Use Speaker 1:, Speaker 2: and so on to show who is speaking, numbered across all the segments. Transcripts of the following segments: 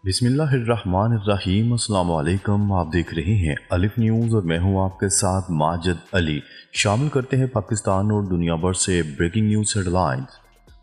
Speaker 1: بسم اللہ الرحمن الرحیم۔ السلام علیکم، آپ دیکھ رہے ہیں الف نیوز اور میں ہوں آپ کے ساتھ ماجد علی۔ شامل کرتے ہیں پاکستان اور دنیا بھر سے breaking news headlines.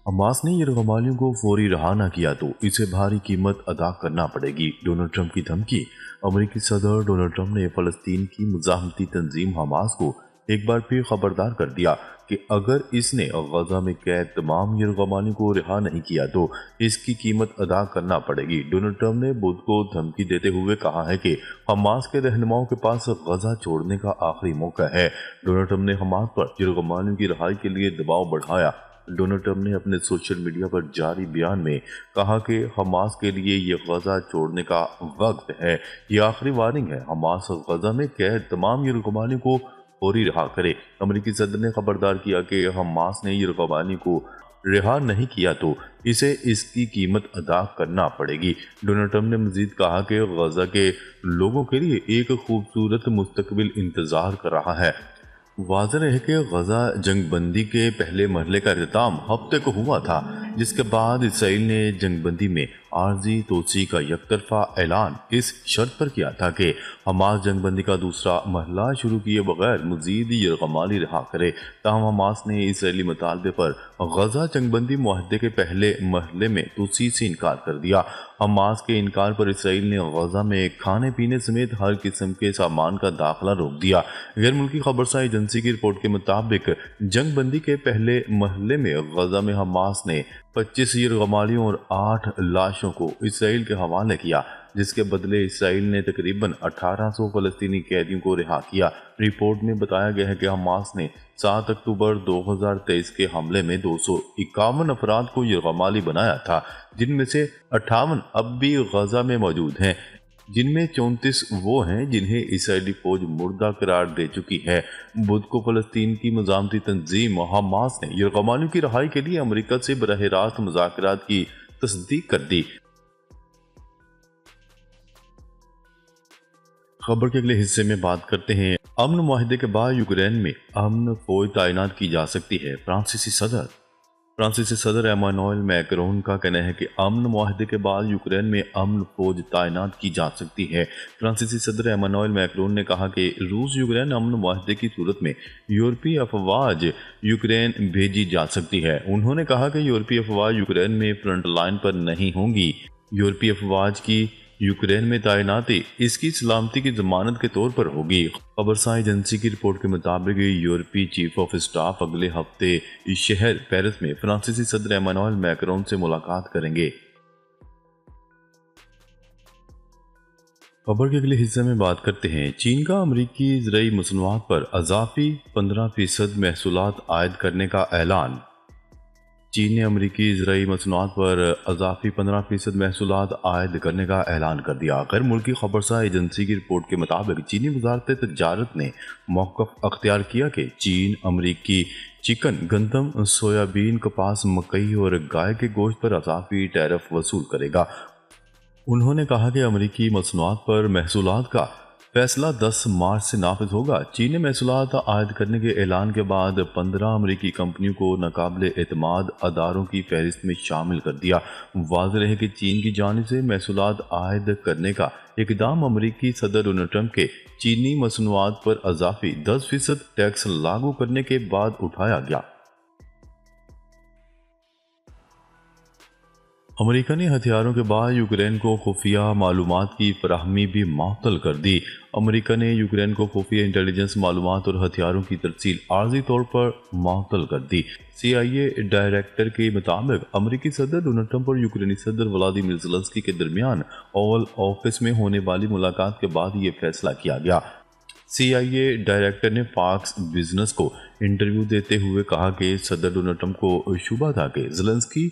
Speaker 1: Hamas نے یرغمالیوں کو فوری رہا نہ کیا تو اسے بھاری قیمت ادا کرنا پڑے گی، ڈونلڈ ٹرمپ کی دھمکی۔ امریکی صدر ڈونلڈ ٹرمپ نے فلسطین کی مزاحمتی تنظیم حماس کو ایک بار پھر خبردار کر دیا کہ اگر اس نے غزہ میں قید تمام یرغمالیوں کو رہا نہیں کیا تو اس کی قیمت ادا کرنا پڑے گی۔ ڈونلڈ ٹرمپ نے بدھ کو دھمکی دیتے ہوئے کہا ہے کہ حماس کے رہنماؤں کے پاس غزہ چھوڑنے کا آخری موقع ہے۔ ڈونلڈ ٹرمپ نے حماس پر یرغمالیوں کی رہائی کے لیے دباؤ بڑھایا۔ ڈونلڈ ٹرمپ نے اپنے سوشل میڈیا پر جاری بیان میں کہا کہ حماس کے لیے یہ غزہ چھوڑنے کا وقت ہے، یہ آخری وارننگ ہے۔ حماس غزہ میں قید تمام یرغمالیوں کو فوری رہا کرے۔ امریکی صدر نے خبردار کیا کہ حماس نے یرغمالیوں کو رہا نہیں کیا تو اسے اس کی قیمت ادا کرنا پڑے گی۔ ڈونلڈ ٹرمپ نے مزید کہا کہ غزہ کے لوگوں کے لیے ایک خوبصورت مستقبل انتظار کر رہا ہے۔ واضح ہے کہ غزہ جنگ بندی کے پہلے مرحلے کا اختتام ہفتے کو ہوا تھا، جس کے بعد اسرائیل نے جنگ بندی میں عارضی توسیع کا یک طرفہ اعلان اس شرط پر کیا تھا کہ حماس جنگ بندی کا دوسرا مرحلہ شروع کیے بغیر مزید یرغمالی رہا کرے۔ تاہم حماس نے اسرائیلی مطالبے پر غزہ جنگ بندی معاہدے کے پہلے مرحلے میں توسیع سے انکار کر دیا۔ حماس کے انکار پر اسرائیل نے غزہ میں کھانے پینے سمیت ہر قسم کے سامان کا داخلہ روک دیا۔ غیر ملکی خبرساں ایجنسی کی رپورٹ کے مطابق جنگ بندی کے پہلے مرحلے میں غزہ میں حماس نے 25 یرغمالیوں اور 8 لاشوں کو اسرائیل کے حوالے کیا، جس کے بدلے اسرائیل نے تقریباً 1800 فلسطینی قیدیوں کو رہا کیا۔ رپورٹ میں بتایا گیا ہے کہ حماس نے 7 اکتوبر 2023 کے حملے میں 251 افراد کو یرغمالی بنایا تھا، جن میں سے 58 اب بھی غزہ میں موجود ہیں، جن میں 34 وہ ہیں جنہیں اسرائیلی فوج مردہ قرار دے چکی ہے۔ بدھ کو فلسطین کی مزاحمتی تنظیم حماس نے یرغمالیوں کی رہائی کے لیے امریکہ سے براہ راست مذاکرات کی تصدیق کر دی۔ خبر کے اگلے حصے میں بات کرتے ہیں امن معاہدے کے بعد یوکرین میں امن فوج تعینات کی جا سکتی ہے۔ فرانسیسی صدر ایمانوئل میکرون کا کہنا ہے کہ امن معاہدے کے بعد یوکرین میں امن فوج تعینات کی جا سکتی ہے۔ فرانسیسی صدر ایمانوئل میکرون نے کہا کہ روس یوکرین امن معاہدے کی صورت میں یورپی افواج یوکرین بھیجی جا سکتی ہے۔ انہوں نے کہا کہ یورپی افواج یوکرین میں فرنٹ لائن پر نہیں ہوں گی۔ یورپی افواج کی یوکرین میں تعیناتی اس کی سلامتی کی ضمانت کے طور پر ہوگی۔ خبرساں ایجنسی کی رپورٹ کے مطابق یورپی چیف آف اسٹاف اگلے ہفتے شہر پیرس میں فرانسیسی صدر ایمانوئل میکرون سے ملاقات کریں گے۔ خبر کے اگلے حصے میں بات کرتے ہیں چین کا امریکی زرعی مصنوعات پر اضافی 15% محصولات عائد کرنے کا اعلان۔ چین نے امریکی زرعی مصنوعات پر اضافی 15% محصولات عائد کرنے کا اعلان کر دیا۔ غیر ملکی خبرساں ایجنسی کی رپورٹ کے مطابق چینی وزارت تجارت نے موقف اختیار کیا کہ چین امریکی چکن، گندم، سویابین، کپاس، مکئی اور گائے کے گوشت پر اضافی ٹیرف وصول کرے گا۔ انہوں نے کہا کہ امریکی مصنوعات پر محصولات کا فیصلہ 10 مارچ سے نافذ ہوگا۔ چین نے محصولات عائد کرنے کے اعلان کے بعد 15 امریکی کمپنیوں کو ناقابل اعتماد اداروں کی فہرست میں شامل کر دیا۔ واضح ہے کہ چین کی جانب سے محصولات عائد کرنے کا اقدام امریکی صدر ڈونلڈ ٹرمپ کے چینی مصنوعات پر اضافی 10% ٹیکس لاگو کرنے کے بعد اٹھایا گیا۔ امریکہ نے ہتھیاروں کے بعد یوکرین کو خفیہ معلومات کی فراہمی بھی معطل کر دی۔ امریکہ نے یوکرین کو خفیہ انٹیلیجنس معلومات اور ہتھیاروں کی ترسیل عارضی طور پر معطل کر دی۔ CIA ڈائریکٹر کے مطابق امریکی صدر ڈونلڈ ٹرمپ اور یوکرینی صدر ولادیمیر زیلنسکی کے درمیان اوول آفس میں ہونے والی ملاقات کے بعد یہ فیصلہ کیا گیا۔ CIA ڈائریکٹر نے فاکس بزنس کو انٹرویو دیتے ہوئے کہا کہ صدر ڈونلڈ ٹرمپ کو شبہ تھا کہ زیلنسکی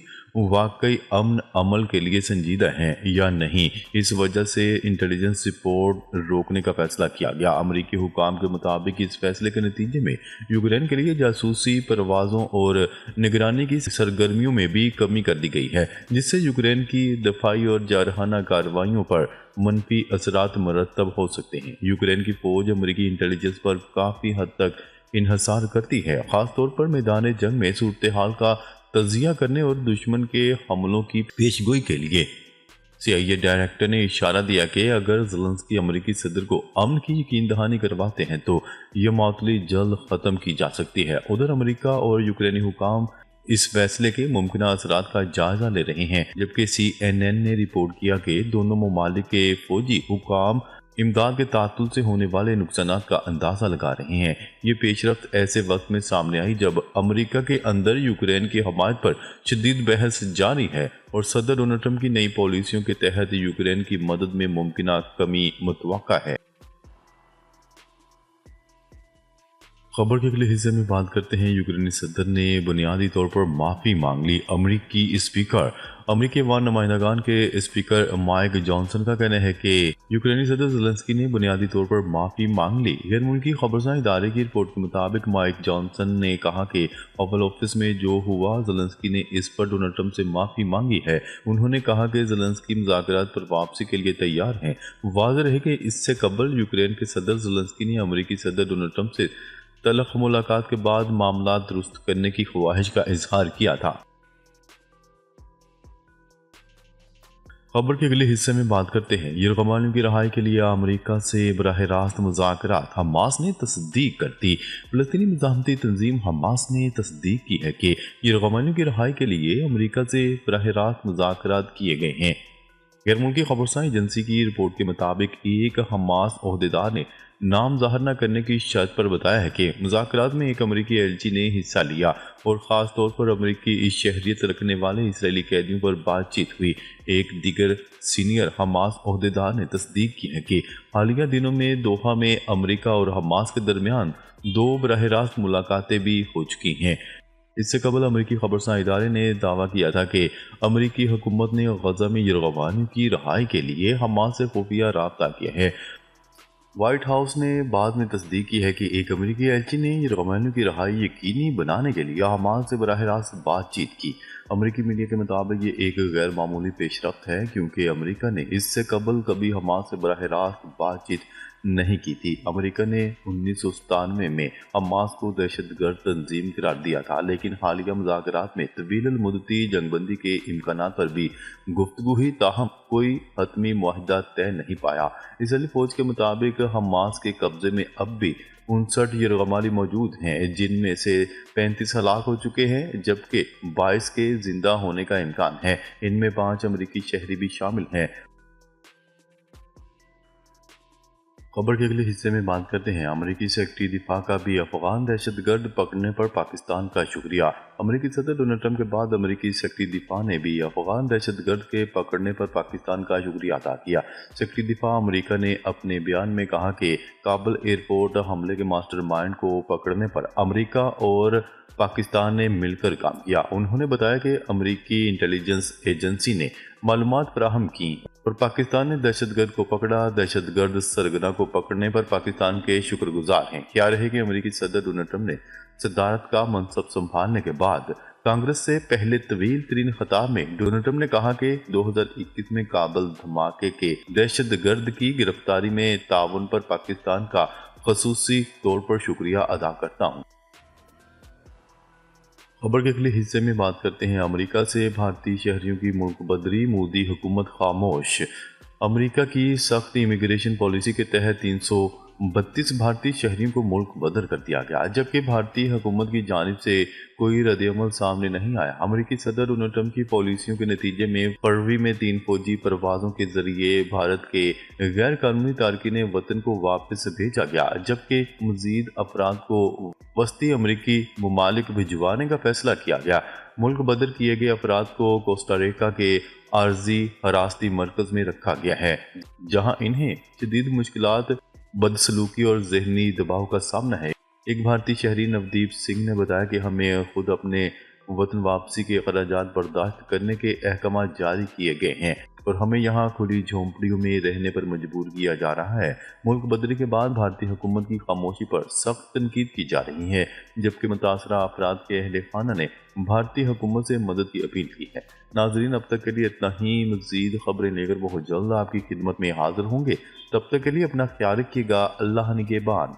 Speaker 1: واقعی امن عمل کے لیے سنجیدہ ہیں یا نہیں، اس وجہ سے انٹیلیجنس رپورٹ روکنے کا فیصلہ کیا گیا۔ امریکی حکام کے مطابق اس فیصلے کے نتیجے میں یوکرین کے لیے جاسوسی پروازوں اور نگرانی کی سرگرمیوں میں بھی کمی کر دی گئی ہے، جس سے یوکرین کی دفاعی اور جارحانہ کارروائیوں پر منفی اثرات مرتب ہو سکتے ہیں۔ یوکرین کی فوج امریکی انٹیلیجنس پر کافی حد تک انحصار کرتی ہے، خاص طور پر میدان جنگ میں صورتحال کا تجزیہ کرنے اور دشمن کے حملوں کی پیشگوئی کے لیے۔ CIA डायरेक्टर ने इशारा दिया कि अगर ज़ेलेंस्की अमेरिकी सदर को अमन की यकीन दहानी करवाते हैं तो ये मअतली जल्द ख़त्म की जा सकती है। उधर अमेरिका और यूक्रेनी हुकाम इस फैसले के मुमकिन असरात का जायजा ले रहे हैं, जबकि CNN ने रिपोर्ट किया कि दोनों ममालिक के फौजी हुकाम इमदाद के तातुल से होने वाले नुकसान का अंदाज़ा लगा रहे हैं। ये पेशरफ्त ऐसे वक्त में सामने आई जब अमेरिका के अंदर यूक्रेन की हमायत पर शदीद बहस जारी है और सदर डोनाल्ड ट्रंप की नई पॉलिसियों के तहत यूक्रेन की मदद में मुमकिन कमी मुतवक्का है। खबर के अगले हिस्से में बात करते हैं। यूक्रेनी सदर ने बुनियादी तौर पर माफ़ी मांग ली। अमेरिकी वार नुमाइंदगान के स्पीकर माइक जॉनसन का कहना है कि यूक्रेनी सदर ज़ेलेंस्की ने बुनियादी तौर पर माफ़ी मांग ली। गैर मुल्की खबरसां इदारे की रिपोर्ट के मुताबिक माइक जॉनसन ने कहा कि ओवल ऑफिस में जो हुआ, ज़ेलेंस्की ने इस पर डोनाल्ड ट्रंप से माफ़ी मांगी है। उन्होंने कहा कि ज़ेलेंस्की मुज़ाकरात पर वापसी के लिए तैयार हैं। वाज़ेह है कि इससे कबल यूक्रेन के सदर ज़ेलेंस्की ने अमेरिकी सदर डोनाल्ड ट्रंप से तलख मुलाकात के बाद मामला दुरुस्त करने की ख्वाहिश का इजहार किया था। खबर के अगले हिस्से में बात करते हैं। यरगमालियों की रहाई के लिए अमेरिका से बराह रास्त मुज़ाकरात, हमास ने तस्दीक कर दी। फ़लस्तीनी मुज़ाहमती तंजीम हमास ने तस्दीक की है कि यरगमालियों की रहाई के लिए अमेरिका से बराह रास्त मुज़ाकरात किए गए हैं। गैर मुल्की खबरसां एजेंसी की रिपोर्ट के मुताबिक एक हमास ओहदेदार ने नाम ज़ाहिर न करने की शर्त पर बताया है कि मुज़ाकरात में एक अमेरिकी एलची ने हिस्सा लिया और ख़ास तौर पर अमेरिकी शहरियत रखने वाले इसराइली कैदियों पर बातचीत हुई। एक दीगर सीनियर हमास ओहदेदार ने तस्दीक की है कि हालिया दिनों में दोहा में अमेरिका और हमास के दरमियान 2 बराह रास्त मुलाकातें भी हो चुकी हैं। इससे कबल अमेरिकी खबरसां इदारे ने दावा किया था कि अमेरिकी हुकूमत ने गजा में यरगमालियों की रहाई के लिए हमास से खुफिया राब्ता किया है। व्हाइट हाउस ने बाद में तस्दीक की है कि एक अमेरिकी एलची ने यरगमालियों की रहाई यकीनी बनाने के लिए हमास से बराह रास्त बातचीत की। अमेरिकी मीडिया के मुताबिक ये एक गैर मामूली पेशरफ्त है, क्योंकि अमेरिका ने इससे कबल कभी हमास से बराह रास्त बातचीत नहीं की थी। अमेरिका ने 1997 में हमास को दहशतगर्द तंजीम करार दिया था, लेकिन हालिया मुज़ाकरात में तवील मुद्दती जंगबंदी के इम्कानात पर भी गुफ्तगू हुई, ताहम कोई हतमी मुआहिदा तय नहीं पाया। इसराइली फौज के मुताबिक हमास के कब्जे में अब भी 59 यरगमाली मौजूद हैं, जिनमें से 35 हलाक हो चुके हैं, जबकि 22 के जिंदा होने का इम्कान है। इनमें 5 अमेरिकी शहरी भी शामिल हैं। खबर के अगले हिस्से में बात करते हैं। अमेरिकी सेक्रेटरी दिफा का भी अफगान दहशतगर्द पकड़ने पर पाकिस्तान का शुक्रिया। अमेरिकी सदर डोनाल्ड ट्रंप के बाद अमेरिकी सेक्रेटरी दिफा ने भी अफगान दहशतगर्द के पकड़ने पर पाकिस्तान का शुक्रिया अदा किया। सेक्रेटरी दिफा अमेरिका ने अपने बयान में कहा कि काबुल एयरपोर्ट हमले के मास्टरमाइंड को पकड़ने पर अमेरिका और पाकिस्तान ने मिलकर काम किया। उन्होंने बताया कि अमेरिकी इंटेलिजेंस एजेंसी ने मालूमात फराहम की और पाकिस्तान ने दहशतगर्द को पकड़ा। दहशतगर्द सरगना को पकड़ने पर पाकिस्तान के शुक्रगुजार हैं। क्या रहे कि अमेरिकी सदर डोनाल्ड ट्रंप ने सदारत का मनसब संभालने के बाद कांग्रेस से पहले तवील तरीन खिताब में डोनाल्ड ट्रंप ने कहा कि 2021 में काबुल धमाके के दहशतगर्द की गिरफ्तारी में ताउन पर पाकिस्तान का खसूसी तौर पर शुक्रिया अदा करता हूँ। खबर के अगले हिस्से में बात करते हैं। अमेरिका से भारतीय शहरियों की मुल्क बदरी, मोदी हुकूमत खामोश। अमेरिका की सख्त इमिग्रेशन पॉलिसी के तहत 332 भारतीय शहरियों को मुल्क बदर कर दिया गया, जबकि भारतीय हुकूमत की जानिब से कोई रद्द-ए-अमल सामने नहीं आया। अमेरिकी सदर डोनाल्ड ट्रंप की पॉलिसियों के नतीजे में फरवरी में 3 फौजी परवाजों के जरिए भारत के गैर कानूनी तारकीन वतन को वापस भेजा गया, जबकि मजीद अफराद को वस्ती अमेरिकी ममालिक भिजवाने का फैसला किया गया। मुल्क बदर किए गए अफराद को कोस्टारिका के आर्जी हरासती मरकज में रखा गया है, जहाँ इन्हें शदीद मुश्किलात, बदसलूकी और जहनी दबाव का सामना है। एक भारतीय शहरी नवदीप सिंह ने बताया कि हमें खुद अपने वतन वापसी के अखराजात बर्दाश्त करने के अहकाम जारी किए गए हैं और हमें यहाँ खुली झोंपड़ियों में रहने पर मजबूर किया जा रहा है। मुल्क बदरी के बाद भारतीय हुकूमत की खामोशी पर सख्त तनकीद की जा रही है, जबकि मुतासरा अफराद के अहले खाना ने भारतीय हुकूमत से मदद की अपील की है। नाजरीन, अब तक के लिए इतना ही। मज़ीद खबरें लेकर बहुत जल्द आपकी खिदमत में हाजिर होंगे। तब तक के लिए अपना ख्याल रखिएगा। अल्लाह निगहबान।